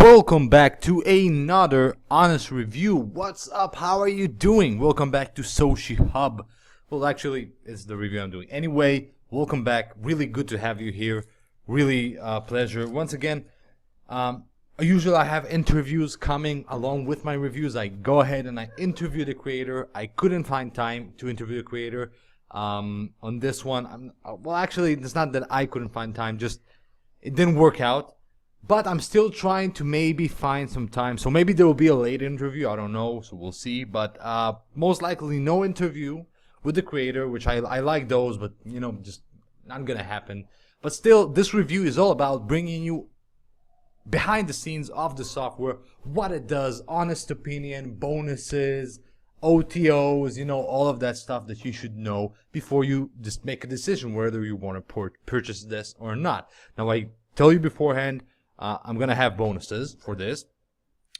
Welcome back to another honest review. What's up? How are you doing? Welcome back to Socihub. Well, actually, it's the review I'm doing. Anyway, welcome back. Really good to have you here. Really pleasure. Once again, usually I have interviews coming along with my reviews. I go ahead and I interview the creator. I couldn't find time to interview the creator on this one. Well, actually, it's not that I couldn't find time. Just it didn't work out. But I'm still trying to maybe find some time. So maybe there will be a late interview. I don't know. So we'll see. But most likely no interview with the creator, which I like those. But, you know, just not going to happen. But still, this review is all about bringing you behind the scenes of the software. What it does, honest opinion, bonuses, OTOs, you know, all of that stuff that you should know before you just make a decision whether you want to purchase this or not. Now, I tell you beforehand, I'm going to have bonuses for this,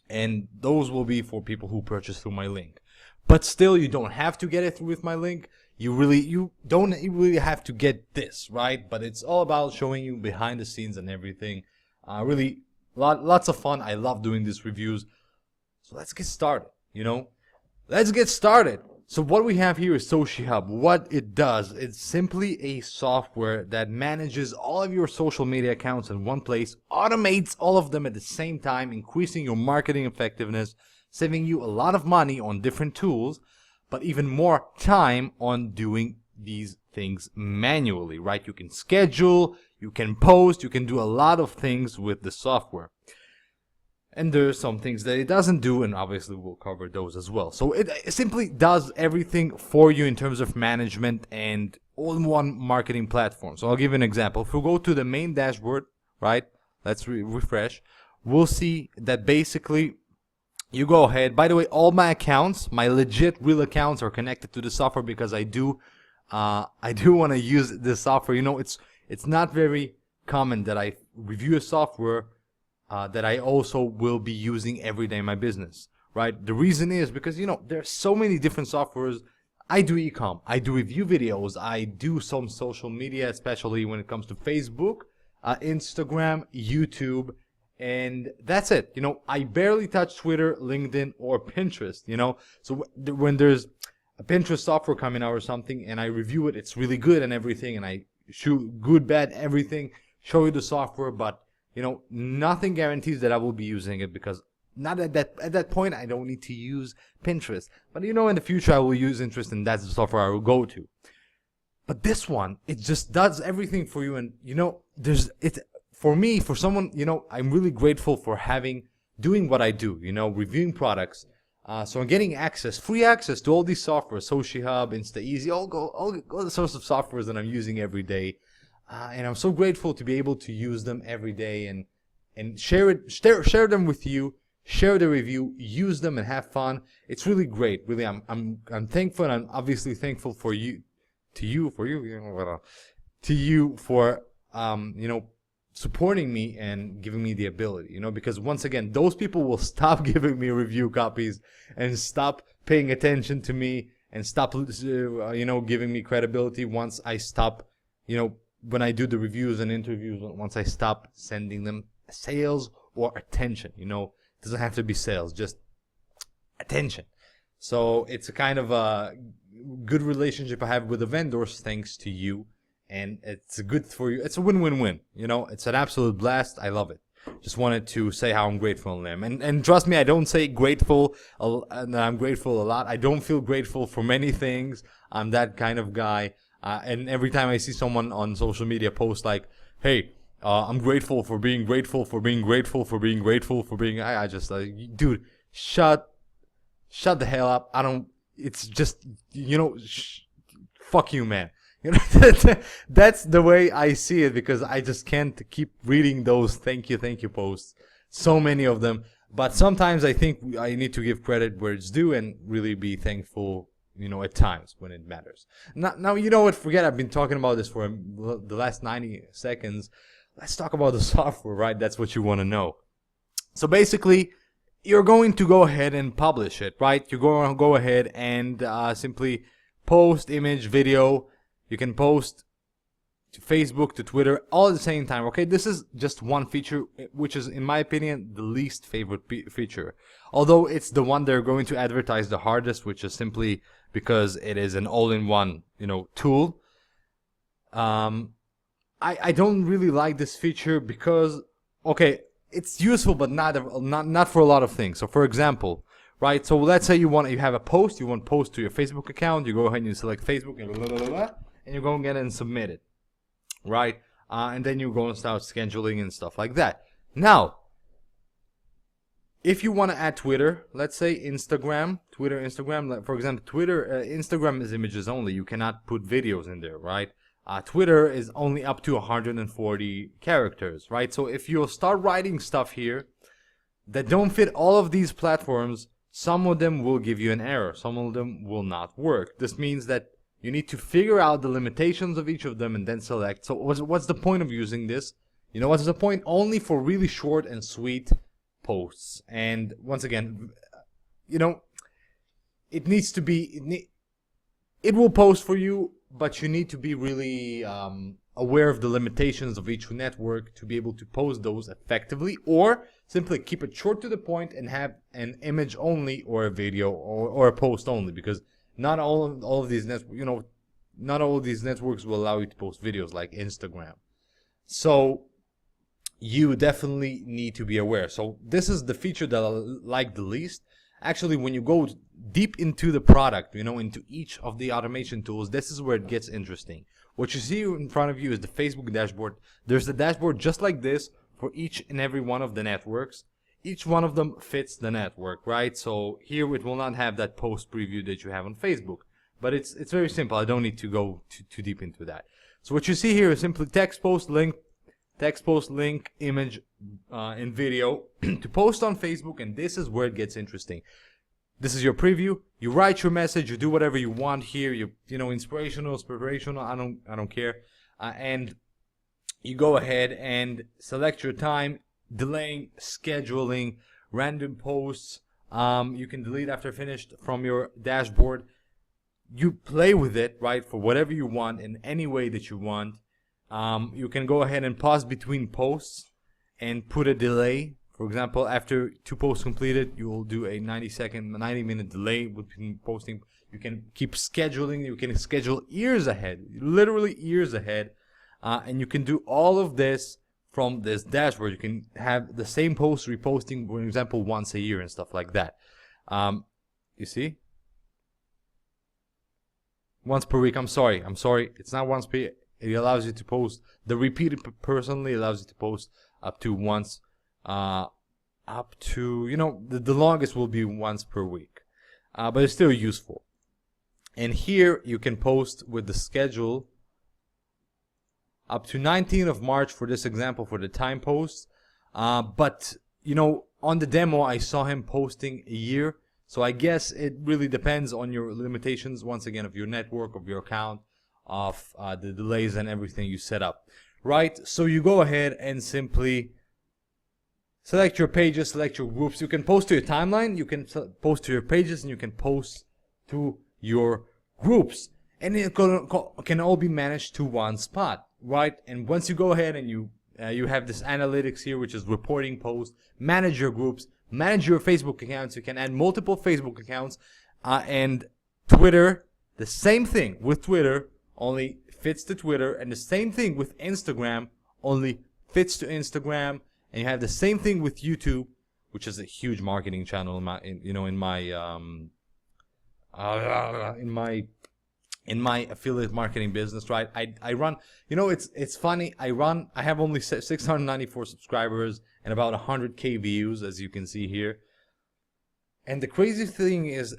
and those will be for people who purchase through my link. But still, you don't have to get it through with my link. You don't really have to get this, right? But it's all about showing you behind the scenes and everything. Really, lots of fun. I love doing these reviews. So let's get started, you know? Let's get started. So what we have here is Socihub. What it does, it's simply a software that manages all of your social media accounts in one place, automates all of them at the same time, increasing your marketing effectiveness, saving you a lot of money on different tools, but even more time on doing these things manually, right? You can schedule, you can post, you can do a lot of things with the software. And there's some things that it doesn't do, and obviously we'll cover those as well. So it simply does everything for you in terms of management and all-in-one marketing platform. So I'll give you an example. If we go to the main dashboard, right, let's refresh, we'll see that basically you go ahead. By the way, all my accounts, my legit real accounts, are connected to the software because I do want to use this software. You know, it's not very common that I review a software that I also will be using every day in my business, right? The reason is because, you know, there's so many different softwares. I do e-com, I do review videos, I do some social media, especially when it comes to Facebook, Instagram, YouTube, and that's it. You know, I barely touch Twitter, LinkedIn, or Pinterest, you know? So when there's a Pinterest software coming out or something and I review it, it's really good and everything, and I shoot good, bad, everything, show you the software, but you know, nothing guarantees that I will be using it because not at that point I don't need to use Pinterest. But you know, in the future I will use Pinterest, and that's the software I will go to. But this one, it just does everything for you, and you know, for me, for someone, you know, I'm really grateful for doing what I do. You know, reviewing products. So I'm getting free access to all these software, Socihub, InstaEasy, all the sorts of softwares that I'm using every day. And I'm so grateful to be able to use them every day and share them with you, share the review, use them and have fun. It's really great. Really, I'm thankful, and I'm obviously thankful for you for you know, supporting me and giving me the ability, you know, because once again, those people will stop giving me review copies and stop paying attention to me and stop, you know, giving me credibility once I stop, you know, when I do the reviews and interviews, once I stop sending them sales or attention. You know, it doesn't have to be sales, just attention. So it's a kind of a good relationship I have with the vendors thanks to you, and it's good for you. It's a win-win-win. You know, it's an absolute blast. I love it. Just wanted to say how I'm grateful to them. And trust me, I don't say grateful, and I'm grateful a lot. I don't feel grateful for many things. I'm that kind of guy. And every time I see someone on social media post like, hey, I'm grateful for being grateful for being grateful for being grateful for being, I just like, dude, shut the hell up. It's just, you know, fuck you, man. You know, that's the way I see it, because I just can't keep reading those thank you posts. So many of them. But sometimes I think I need to give credit where it's due and really be thankful, you know, at times when it matters. Now, you know what? Forget I've been talking about this for the last 90 seconds. Let's talk about the software, right? That's what you want to know. So basically, you're going to go ahead and publish it, right? You're going to go ahead and simply post image, video. You can post to Facebook, to Twitter, all at the same time. Okay, this is just one feature, which is, in my opinion, the least favorite feature. Although it's the one they're going to advertise the hardest, which is simply because it is an all-in-one, tool. I don't really like this feature because, okay, it's useful, but not for a lot of things. So, for example, right? So let's say you have a post, you want to post to your Facebook account. You go ahead and you select Facebook and blah, blah, blah, and you go and get it and submit it, right? And then you go and start scheduling and stuff like that. Now, if you want to add Twitter, let's say Instagram, for example, Instagram is images only. You cannot put videos in there, right? Twitter is only up to 140 characters, right? So if you'll start writing stuff here that don't fit all of these platforms, some of them will give you an error. Some of them will not work. This means that you need to figure out the limitations of each of them and then select. So what's the point of using this? What's the point? Only for really short and sweet posts. And once again, it needs to be, it will post for you, but you need to be really aware of the limitations of each network to be able to post those effectively, or simply keep it short to the point and have an image only or a video or a post only, because not all of these not all of these networks will allow you to post videos like Instagram. So you definitely need to be aware. So this is the feature that I like the least. Actually, when you go deep into the product, into each of the automation tools, this is where it gets interesting. What you see in front of you is the Facebook dashboard. There's a dashboard just like this for each and every one of the networks. Each one of them fits the network, right? So here it will not have that post preview that you have on Facebook, but it's very simple. I don't need to go too deep into that. So what you see here is simply text post, link, image, and video to post on Facebook, and this is where it gets interesting. This is your preview. You write your message. You do whatever you want here. Inspirational. I don't care. And you go ahead and select your time, delaying, scheduling, random posts. You can delete after finished from your dashboard. You play with it, right, for whatever you want in any way that you want. You can go ahead and pause between posts and put a delay. For example, after 2 posts completed, you will do a 90-minute delay between posting. You can keep scheduling. You can schedule years ahead, literally years ahead. And you can do all of this from this dashboard. You can have the same post reposting, for example, once a year and stuff like that. You see? Once per week. I'm sorry. It's not once per year. It allows you to post the repeated personally. Allows you to post up to once, the longest will be once per week, but it's still useful. And here you can post with the schedule up to 19th of March for this example for the time post. But on the demo I saw him posting a year, so I guess it really depends on your limitations. Once again, of your network, of your account, of the delays and everything you set up, right? So you go ahead and simply select your pages, select your groups. You can post to your timeline, you can post to your pages, and you can post to your groups, and it can all be managed to one spot, right? And once you go ahead and you have this analytics here, which is reporting posts, manage your groups, manage your Facebook accounts. You can add multiple Facebook accounts, and Twitter, the same thing with Twitter, only fits to Twitter, and the same thing with Instagram, only fits to Instagram. And you have the same thing with YouTube, which is a huge marketing channel in my affiliate marketing business, right? I run, it's funny. I have only 694 subscribers and about 100K views, as you can see here. And the crazy thing is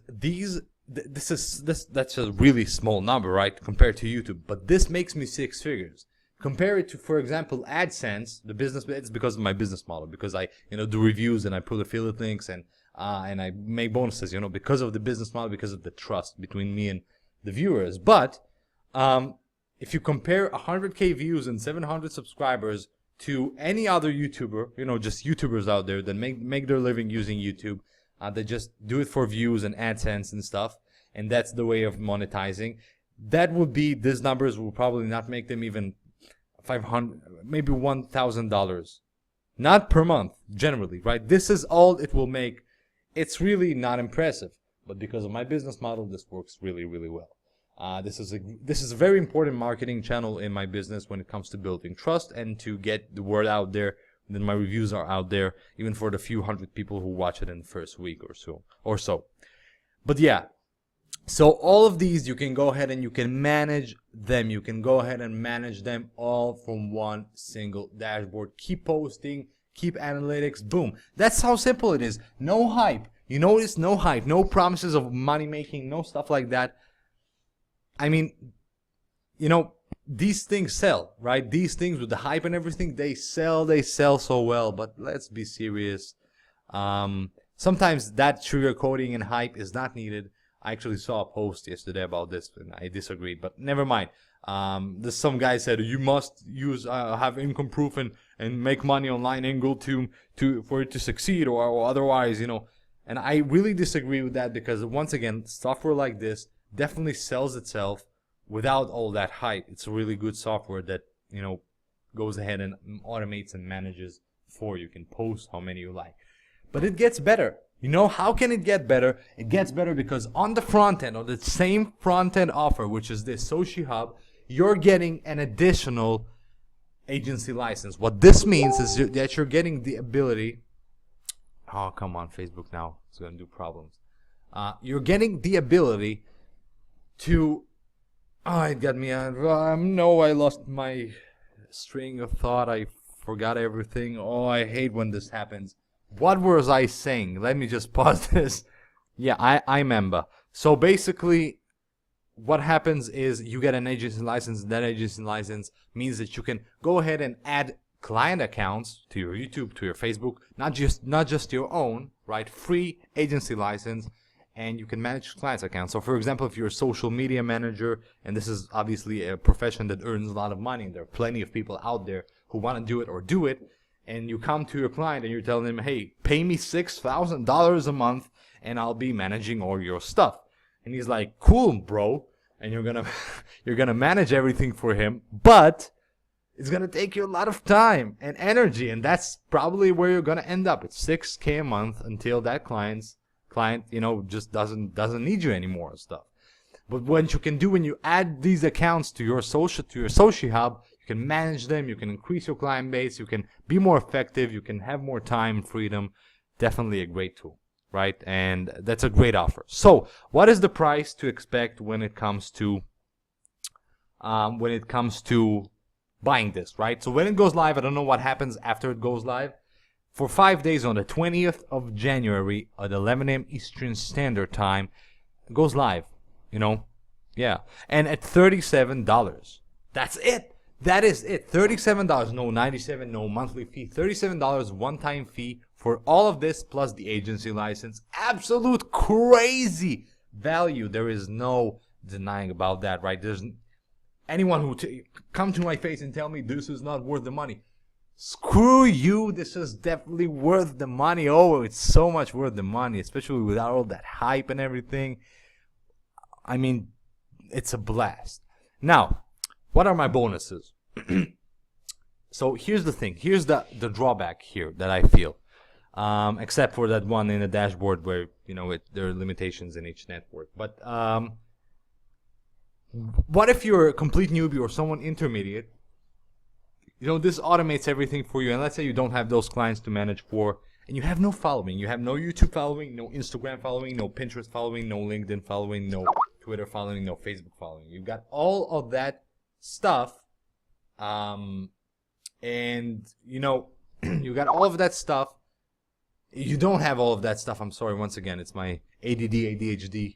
that's a really small number, right, compared to YouTube. But this makes me 6 figures. Compare it to, for example, AdSense, the business. It's because of my business model, because I, do reviews and I put affiliate links and I make bonuses, because of the business model, because of the trust between me and the viewers. But if you compare 100K views and 700 subscribers to any other YouTuber, just YouTubers out there that make their living using YouTube, they just do it for views and AdSense and stuff, and that's the way of monetizing. These numbers will probably not make them even $500, maybe $1,000, not per month generally, right? This is all it will make. It's really not impressive, but because of my business model, this works really, really well. This is a very important marketing channel in my business when it comes to building trust and to get the word out there. Then my reviews are out there, even for the few hundred people who watch it in the first week or so. But yeah, so all of these you can go ahead and you can manage them. You can go ahead and manage them all from one single dashboard. Keep posting, keep analytics, boom. That's how simple it is. No hype. You notice, no hype, no promises of money making, no stuff like that. I mean, you know, these things sell, right? These things with the hype and everything, they sell so well. But let's be serious. Sometimes that sugarcoating and hype is not needed. I actually saw a post yesterday about this and I disagreed, but never mind. Some guy said you must use have income proof and make money online angle for it to succeed, or otherwise, you know. And I really disagree with that, because once again, software like this definitely sells itself without all that hype. It's a really good software that, you know, goes ahead and automates and manages for you. You can post how many you like. But it gets better. You know, how can it get better? It gets better because on the front end, on the same front end offer, which is this Socihub, you're getting an additional agency license. What this means is that you're getting the ability. Oh, come on, Facebook now. It's going to do problems. You're getting the ability to. Oh, it got me. No, I lost my string of thought. I forgot everything. Oh, I hate when this happens. What was I saying? Let me just pause this. Yeah, I remember. So basically, what happens is you get an agency license. That agency license means that you can go ahead and add client accounts to your YouTube, to your Facebook, not just your own, right? Free agency license, and you can manage clients' accounts. So for example, if you're a social media manager, and this is obviously a profession that earns a lot of money, and there are plenty of people out there who want to do it, and you come to your client and you're telling them, hey, pay me $6,000 a month and I'll be managing all your stuff. And he's like, cool, bro. And you're gonna manage everything for him, but it's gonna take you a lot of time and energy, and that's probably where you're gonna end up. It's $6,000 a month until that client, you know, just doesn't need you anymore and stuff. But what you can do when you add these accounts to your Socihub, you can manage them, you can increase your client base, you can be more effective, you can have more time and freedom. Definitely a great tool, right? And that's a great offer. So what is the price to expect when it comes to buying this, right? So when it goes live, I don't know what happens after it goes live. For 5 days on the 20th of January at 11 a.m. Eastern Standard Time, it goes live, you know? Yeah. And at $37. That's it. That is it. $37. No 97, no monthly fee. $37 one-time fee for all of this plus the agency license. Absolute crazy value. There is no denying about that, right? There's anyone who come to my face and tell me this is not worth the money. Screw you. This is definitely worth the money. Oh, it's so much worth the money, especially without all that hype and everything. I mean, it's a blast. Now, what are my bonuses? So here's the thing. Here's the drawback here that I feel. Except for that one in the dashboard where, you know, there are limitations in each network. But what if you're a complete newbie or someone intermediate? You know, this automates everything for you. And let's say you don't have those clients to manage for, and you have no following. You have no YouTube following, no Instagram following, no Pinterest following, no LinkedIn following, no Twitter following, no Facebook following. You've got all of that stuff. And, you know, you got all of that stuff. You don't have all of that stuff. I'm sorry. Once again, it's my ADD, ADHD,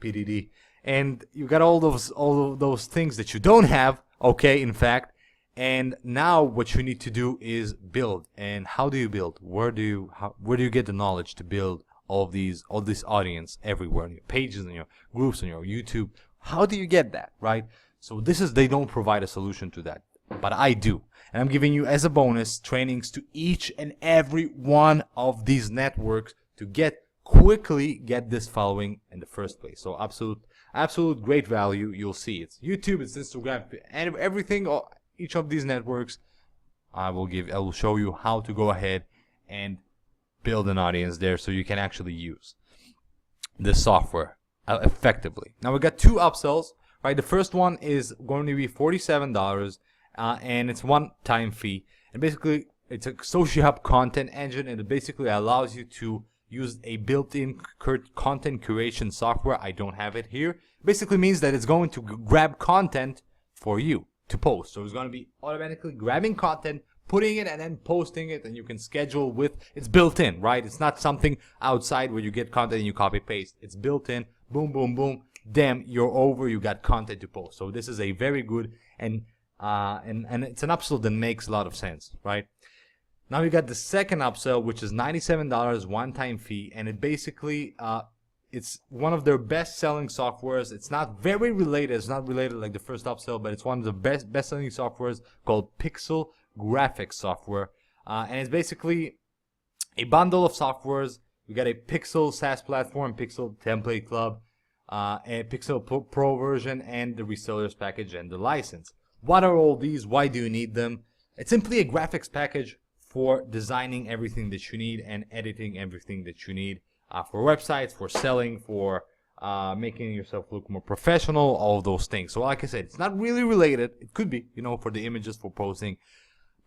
PDD. And you got all of those things that you don't have. Okay, in fact. And now what you need to do is build. And how do you build? Where do you get the knowledge to build all this audience everywhere, on your pages, on your groups, on your YouTube? How do you get that, right? So they don't provide a solution to that, but I do. And I'm giving you as a bonus trainings to each and every one of these networks to quickly get this following in the first place. So absolute great value. You'll see it's YouTube, it's Instagram, and everything. each of these networks, I will show you how to go ahead and build an audience there so you can actually use this software effectively. Now we got two upsells, right? The first one is going to be $47, and it's one-time fee. And basically, it's a Socihub content engine, and it basically allows you to use a built-in content curation software. I don't have it here. It basically means that it's going to grab content for you to post. So it's going to be automatically grabbing content, putting it, and then posting it, and you can schedule with, it's built in, right? It's not something outside where you get content and you copy paste. It's built in, boom, boom, boom, damn, you're over, you got content to post. So this is a very good, and it's an upsell that makes a lot of sense, right? Now we got the second upsell, which is $97 one-time fee, and it basically, it's one of their best-selling softwares. It's not very related. It's not related like the first upsell, but it's one of the best-selling softwares called Pixel Graphics Software. And it's basically a bundle of softwares. We got a Pixel SaaS platform, Pixel Template Club, a Pixel Pro version, and the resellers package and the license. What are all these? Why do you need them? It's simply a graphics package for designing everything that you need and editing everything that you need for websites, for selling, for making yourself look more professional, all of those things. So like I said, it's not really related. It could be, for the images, for posting,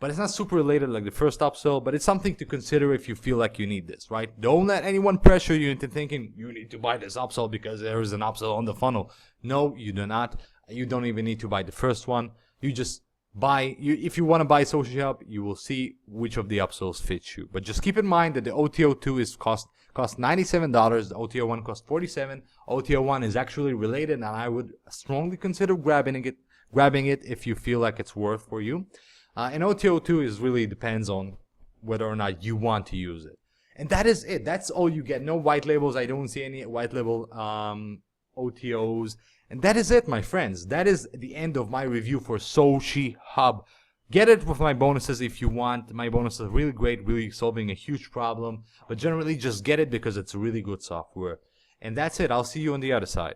but it's not super related like the first upsell, but it's something to consider if you feel like you need this, right? Don't let anyone pressure you into thinking you need to buy this upsell because there is an upsell on the funnel. No, you do not. You don't even need to buy the first one. You just if you want to buy Socihub, you will see which of the upsells fits you. But just keep in mind that the OTO2 is cost $97. The OTO1 costs $47. OTO1 is actually related, and I would strongly consider grabbing it if you feel like it's worth for you. And OTO2 is really depends on whether or not you want to use it. And that is it. That's all you get. No white labels. I don't see any white label OTOs. And that is it, my friends. That is the end of my review for Socihub. Get it with my bonuses if you want. My bonuses are really great, really solving a huge problem. But generally, just get it because it's really good software. And that's it. I'll see you on the other side.